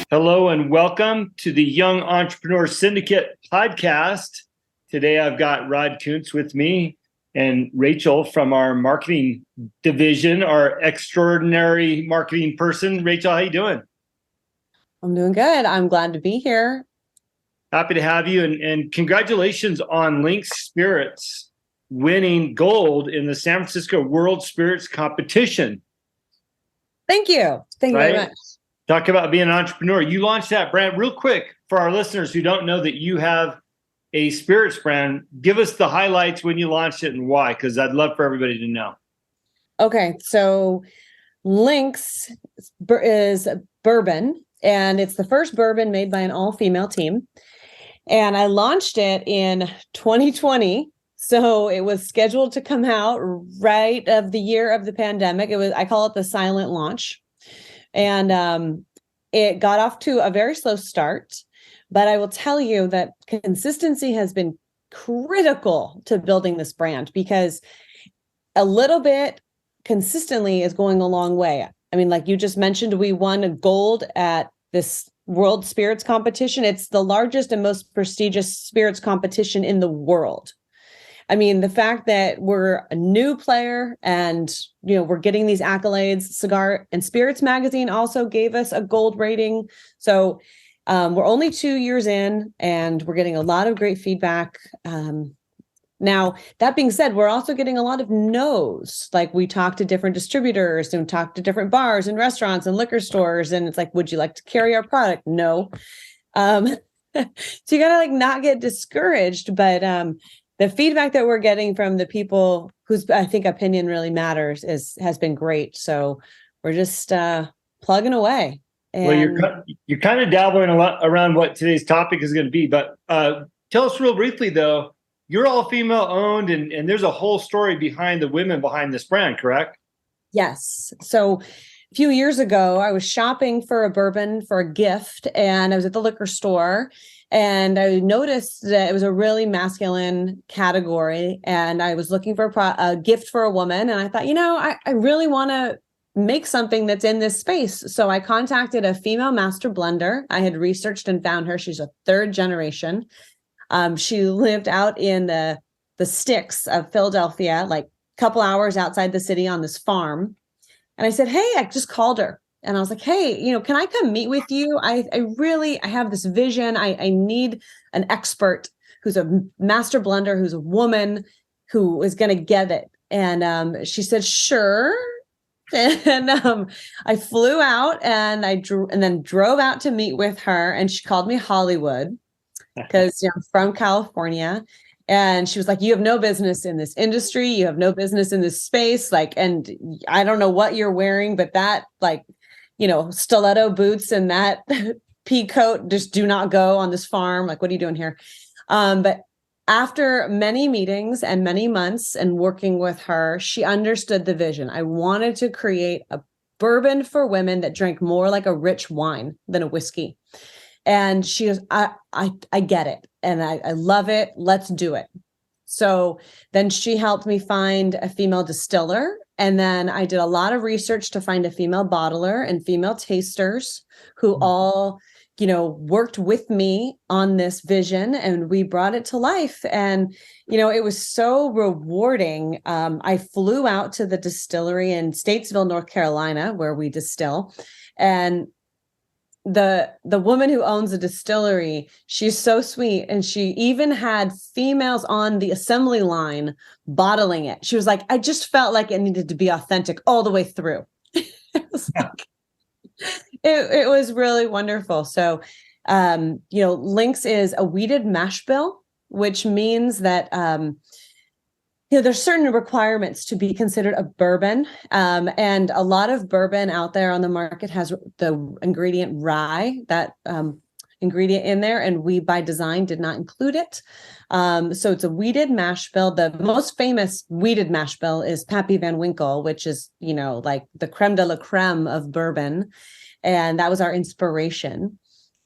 Hello and welcome to the Young Entrepreneur Syndicate podcast. Today I've got Rod Kuntz with me and Rachel from our marketing division, our extraordinary marketing person. Rachel, how you doing? I'm doing good. I'm glad to be here. Happy to have you, and congratulations on Lynx Spirits winning gold in the San Francisco World Spirits Competition. Thank you. Thank you very much. Talk about being an entrepreneur. You launched that brand real quick for our listeners who don't know that you have a spirits brand. Give us the highlights when you launched it and why, because I'd love for everybody to know. Okay, so Lynx is bourbon, and it's the first bourbon made by an all-female team. And I launched it in 2020. So it was scheduled to come out right of the year of the pandemic. I call it the silent launch. And it got off to a very slow start, but I will tell you that consistency has been critical to building this brand, because a little bit consistently is going a long way. I mean, like you just mentioned, we won a gold at this World Spirits Competition. It's the largest and most prestigious spirits competition in the world. I mean, the fact that we're a new player and, we're getting these accolades. Cigar and Spirits magazine also gave us a gold rating. So we're only 2 years in and we're getting a lot of great feedback. Now, that being said, we're also getting a lot of no's. Like, we talk to different distributors and talk to different bars and restaurants and liquor stores. And it's like, would you like to carry our product? No. So you got to not get discouraged. But the feedback that we're getting from the people whose, I think, opinion really matters has been great. So we're just plugging away. And well, you're kind of dabbling a lot around what today's topic is going to be. But tell us real briefly, though, you're all female owned, and there's a whole story behind the women behind this brand, correct? Yes. So a few years ago, I was shopping for a bourbon for a gift, and I was at the liquor store. And I noticed that it was a really masculine category, and I was looking for a gift for a woman. And I thought, I really want to make something that's in this space. So I contacted a female master blender. I had researched and found her. She's a third generation. She lived out in the sticks of Philadelphia, like a couple hours outside the city on this farm. And I said, hey, I just called her. And I was like, hey, can I come meet with you? I have this vision. I need an expert who's a master blender, who's a woman, who is going to get it. And she said, sure. And I flew out and then drove out to meet with her. And she called me Hollywood because I'm from California. And she was like, you have no business in this industry. You have no business in this space. And I don't know what you're wearing, but that stiletto boots and that pea coat just do not go on this farm. Like, what are you doing here? But after many meetings and many months and working with her, she understood the vision. I wanted to create a bourbon for women that drank more like a rich wine than a whiskey. And she goes, I get it. And I love it. Let's do it. So then she helped me find a female distiller. And then I did a lot of research to find a female bottler and female tasters who all, worked with me on this vision, and we brought it to life. And, it was so rewarding. I flew out to the distillery in Statesville, North Carolina, where we distill. And the woman who owns the distillery, she's so sweet. And she even had females on the assembly line bottling it. She was like, I just felt like it needed to be authentic all the way through. It was really wonderful. So, Lynx is a wheated mash bill, which means that, there's certain requirements to be considered a bourbon. And a lot of bourbon out there on the market has the ingredient rye, that ingredient in there. And we, by design, did not include it. So it's a wheated mash bill. The most famous wheated mash bill is Pappy Van Winkle, which is, like the creme de la creme of bourbon. And that was our inspiration.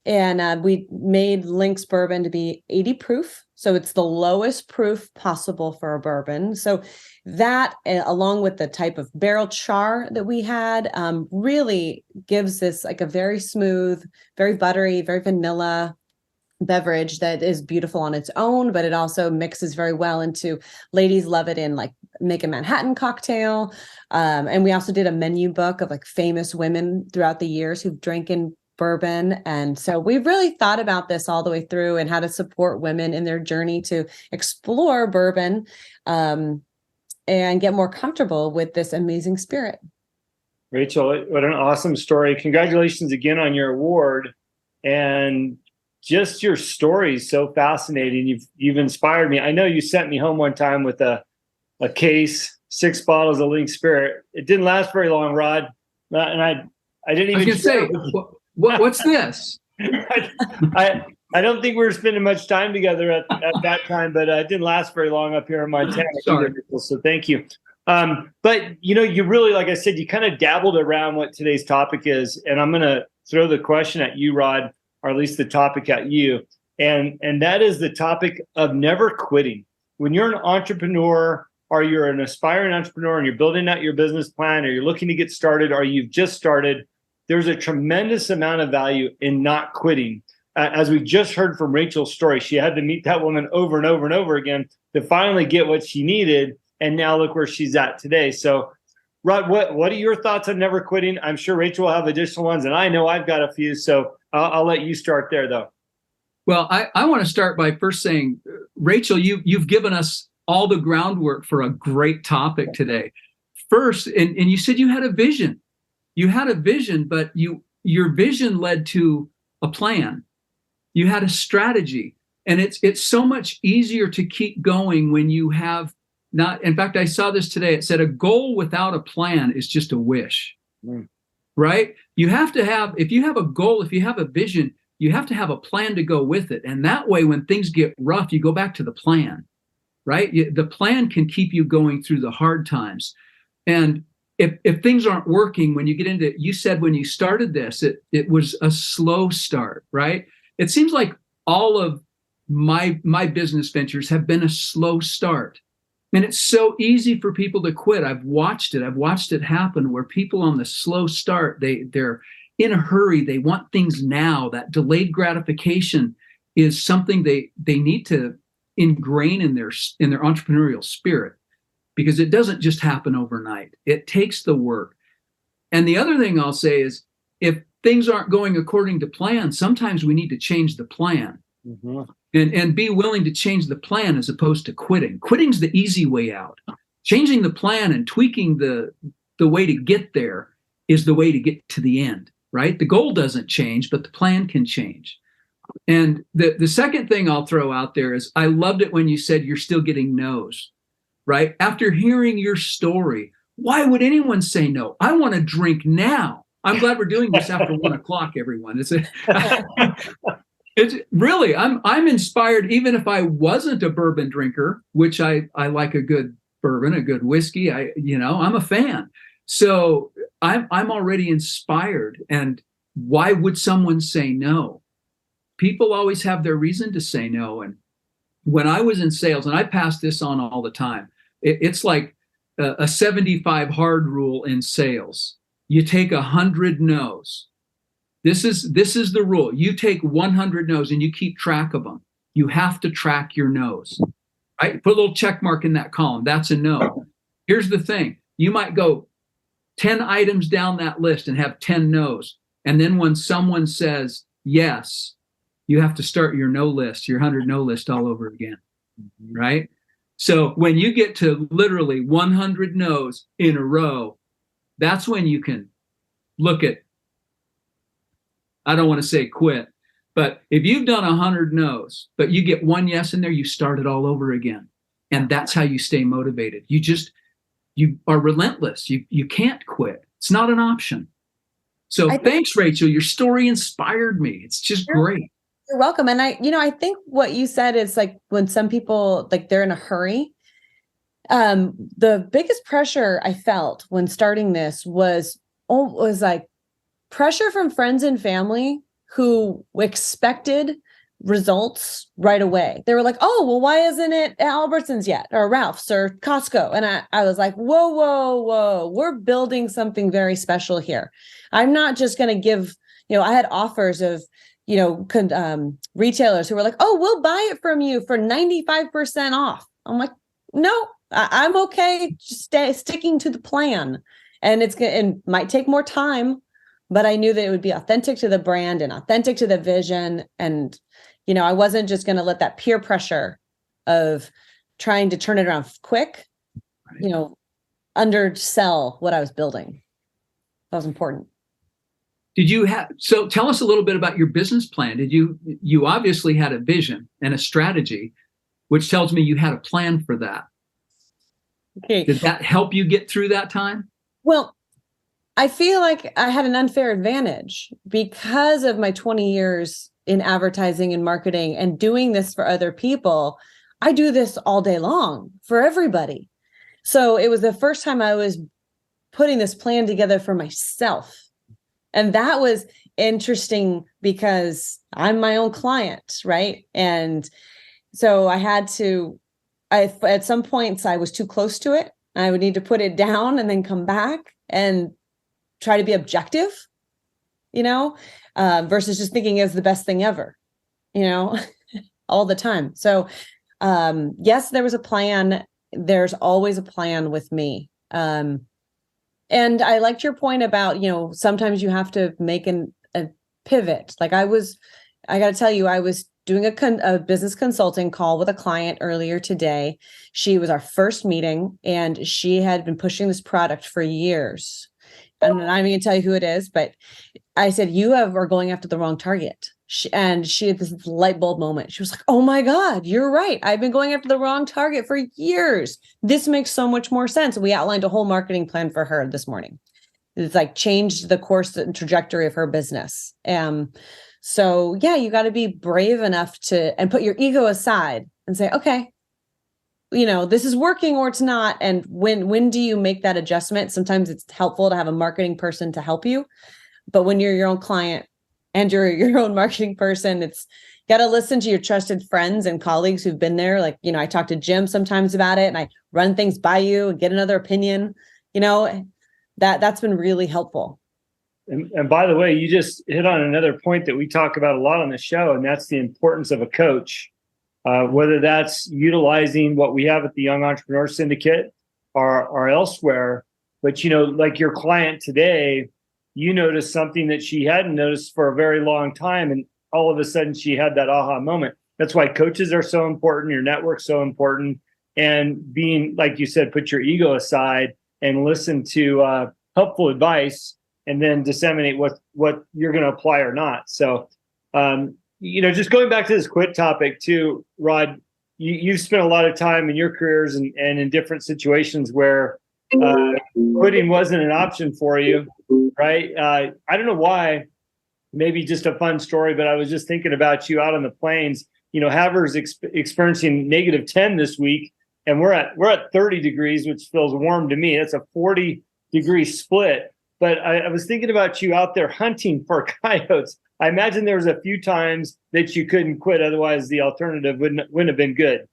And we made Lynx bourbon to be 80 proof. So it's the lowest proof possible for a bourbon. So that, along with the type of barrel char that we had, really gives this like a very smooth, very buttery, very vanilla beverage that is beautiful on its own, but it also mixes very well into, ladies love it in like make a Manhattan cocktail. And we also did a menu book of like famous women throughout the years who've drinking bourbon. And so we've really thought about this all the way through and how to support women in their journey to explore bourbon, and get more comfortable with this amazing spirit. Rachel, what an awesome story. Congratulations again on your award. And just your story is so fascinating. You've inspired me. I know you sent me home one time with a case, 6 bottles of Lynx Spirit. It didn't last very long, Rod. And I didn't even. I was going to say, what's this? I don't think we were spending much time together at that time, but it didn't last very long up here in Montana. Sorry. So thank you. But you really, like I said, you kind of dabbled around what today's topic is, and I'm going to throw the question at you, Rod, or at least the topic at you. And that is the topic of never quitting. When you're an entrepreneur, or you're an aspiring entrepreneur and you're building out your business plan, or you're looking to get started, or you've just started, there's a tremendous amount of value in not quitting. As we just heard from Rachel's story, she had to meet that woman over and over and over again to finally get what she needed. And now look where she's at today. So Rod, what are your thoughts on never quitting? I'm sure Rachel will have additional ones, and I know I've got a few. So I'll let you start there, though. Well, I want to start by first saying, Rachel, you've given us all the groundwork for a great topic today. First, and you said you had a vision. You had a vision, but your vision led to a plan. You had a strategy, and it's so much easier to keep going when you have not. In fact, I saw this today. It said a goal without a plan is just a wish. Right? You have to have, if you have a goal, if you have a vision, you have to have a plan to go with it. And that way, when things get rough, you go back to the plan, right? The plan can keep you going through the hard times. And if things aren't working, when you get into it, you said when you started this, it was a slow start, right? It seems like all of my business ventures have been a slow start. And it's so easy for people to quit. I've watched it happen where people on the slow start, they're in a hurry. They want things now. That delayed gratification is something they need to ingrain in their entrepreneurial spirit, because it doesn't just happen overnight. It takes the work. And the other thing I'll say is, if things aren't going according to plan, sometimes we need to change the plan. Mm-hmm. And be willing to change the plan as opposed to quitting. Quitting's the easy way out. Changing the plan and tweaking the way to get there is the way to get to the end, right? The goal doesn't change, but the plan can change. And the second thing I'll throw out there is, I loved it when you said you're still getting no's, right? After hearing your story, why would anyone say no? I want to drink now. I'm glad we're doing this after 1 o'clock, everyone. It's really, I'm inspired, even if I wasn't a bourbon drinker, which I like a good bourbon, a good whiskey. I'm a fan. So I'm already inspired. And why would someone say no? People always have their reason to say no. And when I was in sales, and I pass this on all the time, it's like a 75 hard rule in sales. You take 100 no's. This is the rule. You take 100 no's and you keep track of them. You have to track your no's, right? Put a little check mark in that column. That's a no. Here's the thing. You might go 10 items down that list and have 10 no's. And then when someone says yes, you have to start your no list, your 100 no list all over again, right? So when you get to literally 100 no's in a row, that's when you can look at, I don't want to say quit, but if you've done 100 no's, but you get one yes in there, you start it all over again. And that's how you stay motivated. You are relentless. You can't quit. It's not an option. So thanks, Rachel. Your story inspired me. It's just great. You're welcome. And I think what you said is like, when some people, like, they're in a hurry, the biggest pressure I felt when starting this was like pressure from friends and family who expected results right away. They were like, oh, well, why isn't it Albertsons yet, or Ralph's or Costco? And I was like, whoa, we're building something very special here. I'm not just going to give, I had offers of, retailers who were like, oh, we'll buy it from you for 95% off. I'm like, no, I'm okay just sticking to the plan. And it might take more time, but I knew that it would be authentic to the brand and authentic to the vision. And I wasn't just going to let that peer pressure of trying to turn it around quick, undersell what I was building. That was important. So tell us a little bit about your business plan. You obviously had a vision and a strategy, which tells me you had a plan for that. Okay. Did that help you get through that time? Well, I feel like I had an unfair advantage because of my 20 years in advertising and marketing and doing this for other people. I do this all day long for everybody. So it was the first time I was putting this plan together for myself. And that was interesting because I'm my own client, right? And so at some points I was too close to it. I would need to put it down and then come back and try to be objective, versus just thinking it's the best thing ever, all the time. So, yes, there was a plan. There's always a plan with me. And I liked your point about, sometimes you have to make a pivot. Like I got to tell you, I was doing a business consulting call with a client earlier today. She was our first meeting and she had been pushing this product for years. And I'm not even going to tell you who it is, but I said, are going after the wrong target. She had this light bulb moment. She was like, oh my God, you're right. I've been going after the wrong target for years. This makes so much more sense. We outlined a whole marketing plan for her this morning. It's like changed the course and trajectory of her business. So yeah, you got to be brave enough and put your ego aside and say, okay, this is working or it's not. And when do you make that adjustment? Sometimes it's helpful to have a marketing person to help you. But when you're your own client and you're your own marketing person, it's got to listen to your trusted friends and colleagues who've been there. Like, I talk to Jim sometimes about it and I run things by you and get another opinion, that's been really helpful. And by the way, you just hit on another point that we talk about a lot on the show, and that's the importance of a coach. Whether that's utilizing what we have at the Young Entrepreneur Syndicate or elsewhere. But, like your client today, you noticed something that she hadn't noticed for a very long time. And all of a sudden she had that aha moment. That's why coaches are so important. Your network's so important. And being, like you said, put your ego aside and listen to helpful advice and then disseminate what you're going to apply or not. So, just going back to this quit topic too, Rod, you've spent a lot of time in your careers and in different situations where quitting wasn't an option for you, right? I don't know why, maybe just a fun story, but I was just thinking about you out on the plains. Havers experiencing -10 this week, and we're at 30 degrees, which feels warm to me. That's a 40-degree split. But I was thinking about you out there hunting for coyotes. I imagine there was a few times that you couldn't quit. Otherwise, the alternative wouldn't have been good.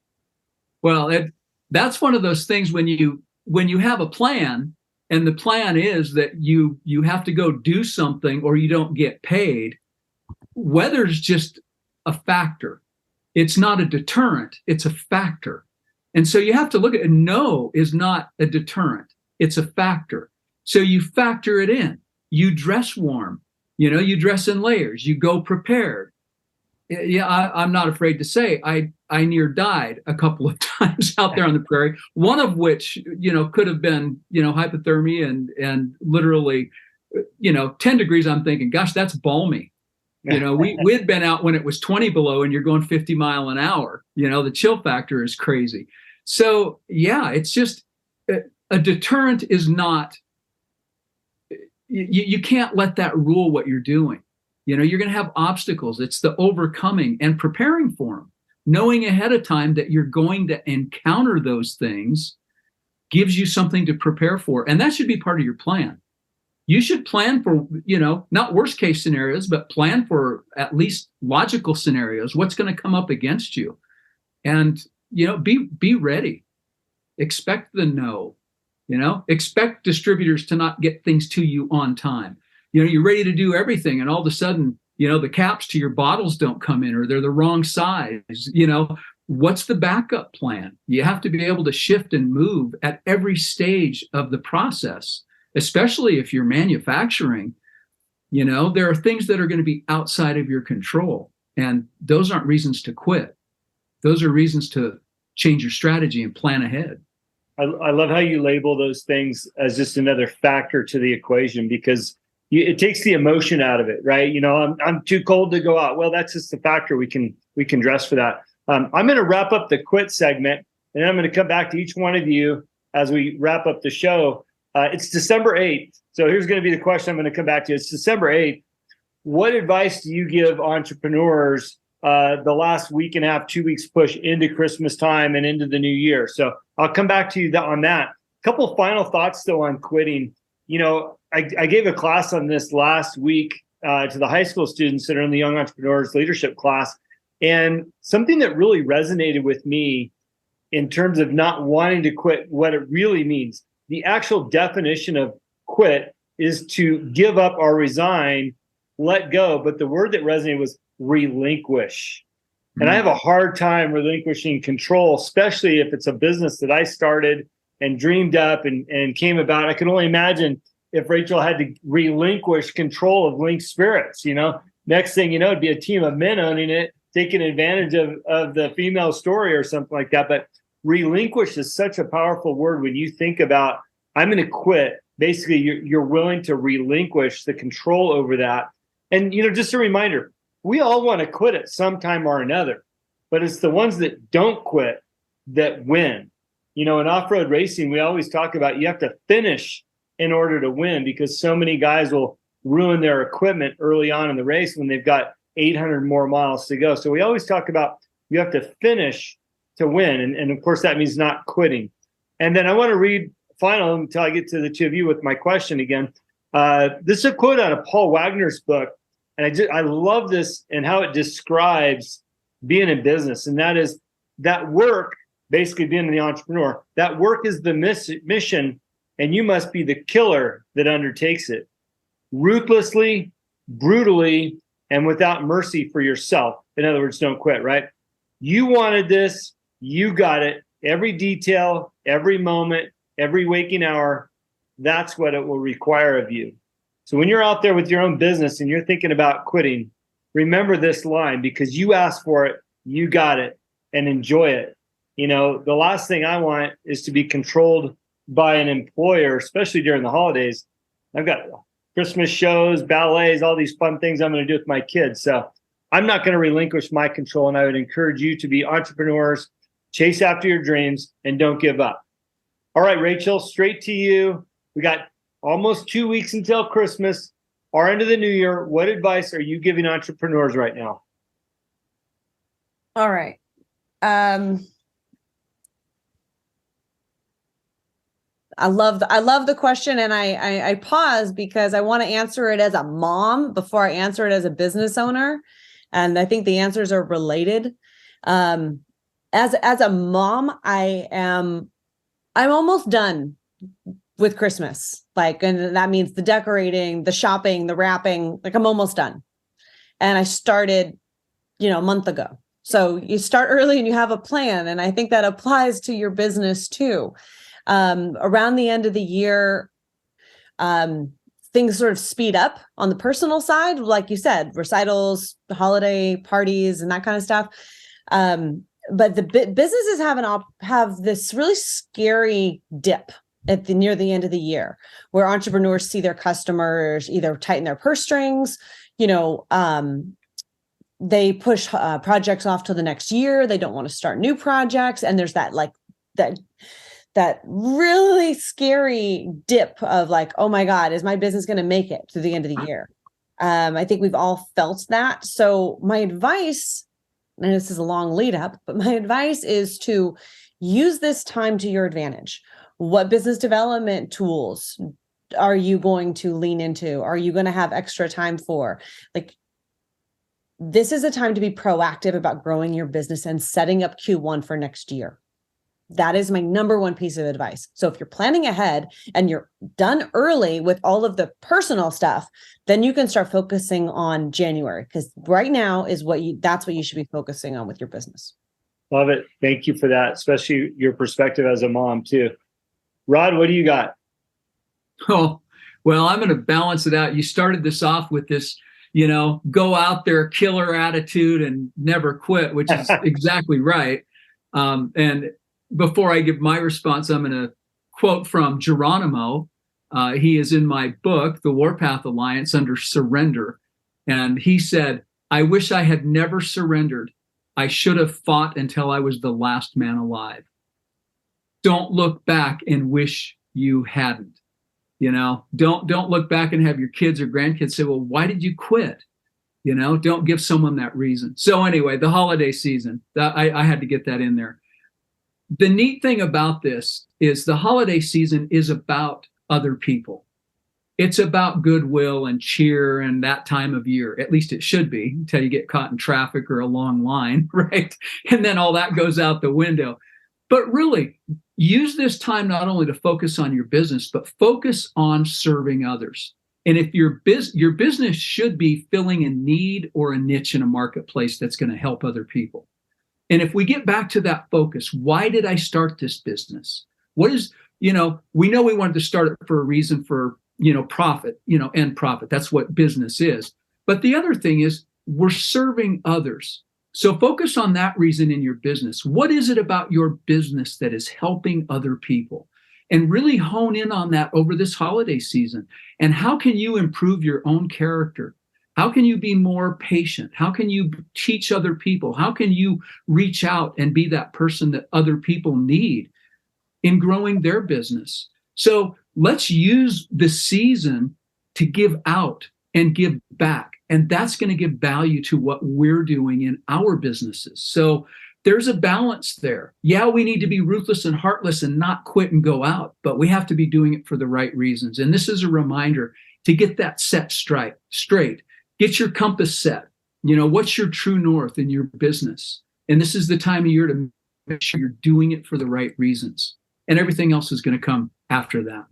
Well, that's one of those things when you have a plan, and the plan is that you have to go do something or you don't get paid. Weather's just a factor. It's not a deterrent. It's a factor. And so you have to look at it. No is not a deterrent. It's a factor. So you factor it in. You dress warm. You dress in layers. You go prepared. Yeah, I'm not afraid to say I near died a couple of times out there on the prairie. One of which, could have been, hypothermia and literally, 10 degrees. I'm thinking, gosh, that's balmy. We had been out when it was 20 below and you're going 50 miles an hour. The chill factor is crazy. So yeah, it's just a deterrent is not. You can't let that rule what you're doing. You're going to have obstacles. It's the overcoming and preparing for them. Knowing ahead of time that you're going to encounter those things gives you something to prepare for. And that should be part of your plan. you should plan for, not worst case scenarios, but plan for at least logical scenarios. What's going to come up against you? And, be ready. Expect the no, expect distributors to not get things to you on time. You're ready to do everything, and all of a sudden, the caps to your bottles don't come in, or they're the wrong size. What's the backup plan? You have to be able to shift and move at every stage of the process, especially if you're manufacturing. There are things that are going to be outside of your control, and those aren't reasons to quit. Those are reasons to change your strategy and plan ahead. I love how you label those things as just another factor to the equation, because it takes the emotion out of it, right? I'm too cold to go out. Well, that's just a factor. We can dress for that. I'm going to wrap up the quit segment, and I'm going to come back to each one of you as we wrap up the show. It's December 8th. So here's going to be the question I'm going to come back to. It's December 8th. What advice do you give entrepreneurs the last week and a half, 2 weeks push into Christmas time and into the new year? So I'll come back to you on that. A couple of final thoughts, though, on quitting. I gave a class on this last week to the high school students that are in the Young Entrepreneurs Leadership class. And something that really resonated with me in terms of not wanting to quit, what it really means. The actual definition of quit is to give up or resign, let go. But the word that resonated was relinquish. And I have a hard time relinquishing control, especially if it's a business that I started and dreamed up and came about. I can only imagine if Rachel had to relinquish control of Link Spirits. Next thing you know, it'd be a team of men owning it, taking advantage of the female story or something like that. But relinquish is such a powerful word when you think about, I'm going to quit. Basically, you're willing to relinquish the control over that. And, just a reminder, we all want to quit at some time or another, but it's the ones that don't quit that win. In off-road racing, we always talk about you have to finish in order to win, because so many guys will ruin their equipment early on in the race when they've got 800 more miles to go. So we always talk about you have to finish to win. And of course, that means not quitting. And then I want to read final until I get to the two of you with my question again. This is a quote out of Paul Wagner's book. And I love this and how it describes being in business. And that is that work, basically being the entrepreneur, that work is the mission, and you must be the killer that undertakes it. Ruthlessly, brutally, and without mercy for yourself. In other words, don't quit, right? You wanted this, you got it. Every detail, every moment, every waking hour, that's what it will require of you. So when you're out there with your own business and you're thinking about quitting, remember this line, because you asked for it, you got it, and enjoy it. The last thing I want is to be controlled by an employer, especially during the holidays. I've got Christmas shows, ballets, all these fun things I'm going to do with my kids. So I'm not going to relinquish my control. And I would encourage you to be entrepreneurs, chase after your dreams, and don't give up. All right, Rachel, straight to you. We got almost 2 weeks until Christmas or into the new year. What advice are you giving entrepreneurs right now? All right. I love the question, and I pause because I want to answer it as a mom before I answer it as a business owner, and I think the answers are related. As a mom, I'm almost done with Christmas, and that means the decorating, the shopping, the wrapping. I'm almost done, and I started, a month ago. So you start early and you have a plan, and I think that applies to your business too. Around the end of the year, things sort of speed up on the personal side, like you said, recitals, holiday parties, and that kind of stuff. But the businesses have this really scary dip near the end of the year, where entrepreneurs see their customers either tighten their purse strings, they push projects off to the next year. They don't want to start new projects, and there's that really scary dip of oh my God, is my business going to make it to the end of the year? I think we've all felt that. So my advice, and this is a long lead up, but my advice is to use this time to your advantage. What business development tools are you going to lean into? Are you going to have extra time for? Like, this is a time to be proactive about growing your business and setting up Q1 for next year. That is my number one piece of advice. So if you're planning ahead and you're done early with all of the personal stuff, then you can start focusing on January, because right now is that's what you should be focusing on with your business. Love it. Thank you for that, especially your perspective as a mom too. Rod, what do you got? Oh, well, I'm going to balance it out. You started this off with this, go out there, killer attitude and never quit, which is exactly right. And before I give my response, I'm going to quote from Geronimo. He is in my book, The Warpath Alliance, under surrender. And he said, "I wish I had never surrendered. I should have fought until I was the last man alive." Don't look back and wish you hadn't. Don't look back and have your kids or grandkids say, "Well, why did you quit?" Don't give someone that reason. So anyway, the holiday season, I had to get that in there. The neat thing about this is the holiday season is about other people. It's about goodwill and cheer and that time of year. At least it should be, until you get caught in traffic or a long line, right? And then all that goes out the window. But really, use this time not only to focus on your business, but focus on serving others. And if your business should be filling a need or a niche in a marketplace that's going to help other people. And if we get back to that focus, why did I start this business? What is, we know we wanted to start it for a reason, for, profit, end profit. That's what business is. But the other thing is we're serving others. So focus on that reason in your business. What is it about your business that is helping other people? And really hone in on that over this holiday season. And how can you improve your own character? How can you be more patient? How can you teach other people? How can you reach out and be that person that other people need in growing their business? So let's use the season to give out and give back. And that's going to give value to what we're doing in our businesses. So there's a balance there. Yeah, we need to be ruthless and heartless and not quit and go out, but we have to be doing it for the right reasons. And this is a reminder to get that set straight. Get your compass set. What's your true north in your business? And this is the time of year to make sure you're doing it for the right reasons. And everything else is going to come after that.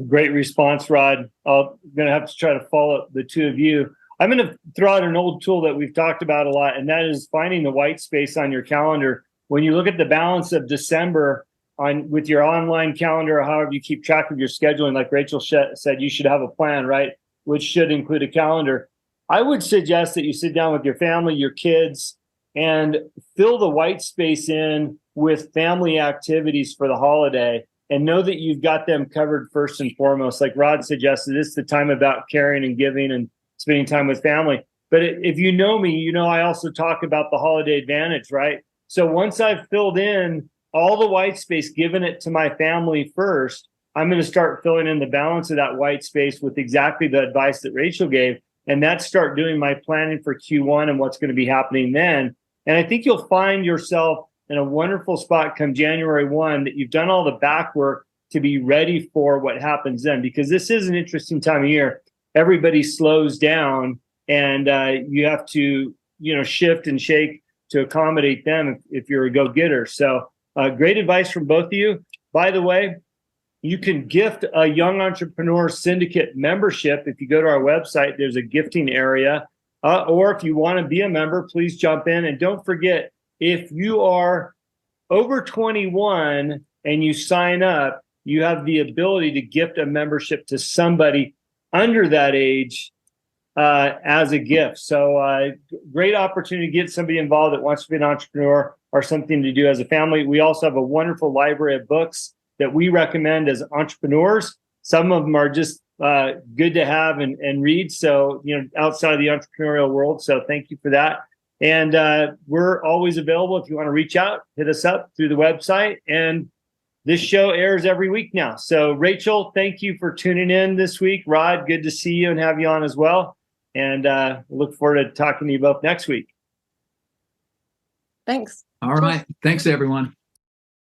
Great response, Rod. I'm going to have to try to follow the two of you. I'm going to throw out an old tool that we've talked about a lot, and that is finding the white space on your calendar. When you look at the balance of December with your online calendar, or however you keep track of your scheduling, like Rachel said, you should have a plan, right? Which should include a calendar. I would suggest that you sit down with your family, your kids, and fill the white space in with family activities for the holiday, and know that you've got them covered first and foremost. Like Rod suggested, it's the time about caring and giving and spending time with family. But if you know me, I also talk about the holiday advantage, right? So once I've filled in all the white space, given it to my family first, I'm going to start filling in the balance of that white space with exactly the advice that Rachel gave. And that's start doing my planning for Q1 and what's going to be happening then. And I think you'll find yourself in a wonderful spot come January 1, that you've done all the back work to be ready for what happens then, because this is an interesting time of year. Everybody slows down, and you have to, shift and shake to accommodate them if you're a go-getter. So great advice from both of you. By the way, you can gift a Young Entrepreneur Syndicate membership. If you go to our website, there's a gifting area. Or if you want to be a member, please jump in. And don't forget, if you are over 21 and you sign up, you have the ability to gift a membership to somebody under that age as a gift. So great opportunity to get somebody involved that wants to be an entrepreneur or something to do as a family. We also have a wonderful library of books that we recommend as entrepreneurs. Some of them are just good to have and read. So, outside of the entrepreneurial world. So thank you for that. And we're always available. If you want to reach out, hit us up through the website. And this show airs every week now. So Rachel, thank you for tuning in this week. Rod, good to see you and have you on as well. And look forward to talking to you both next week. Thanks. All right. Thanks, everyone.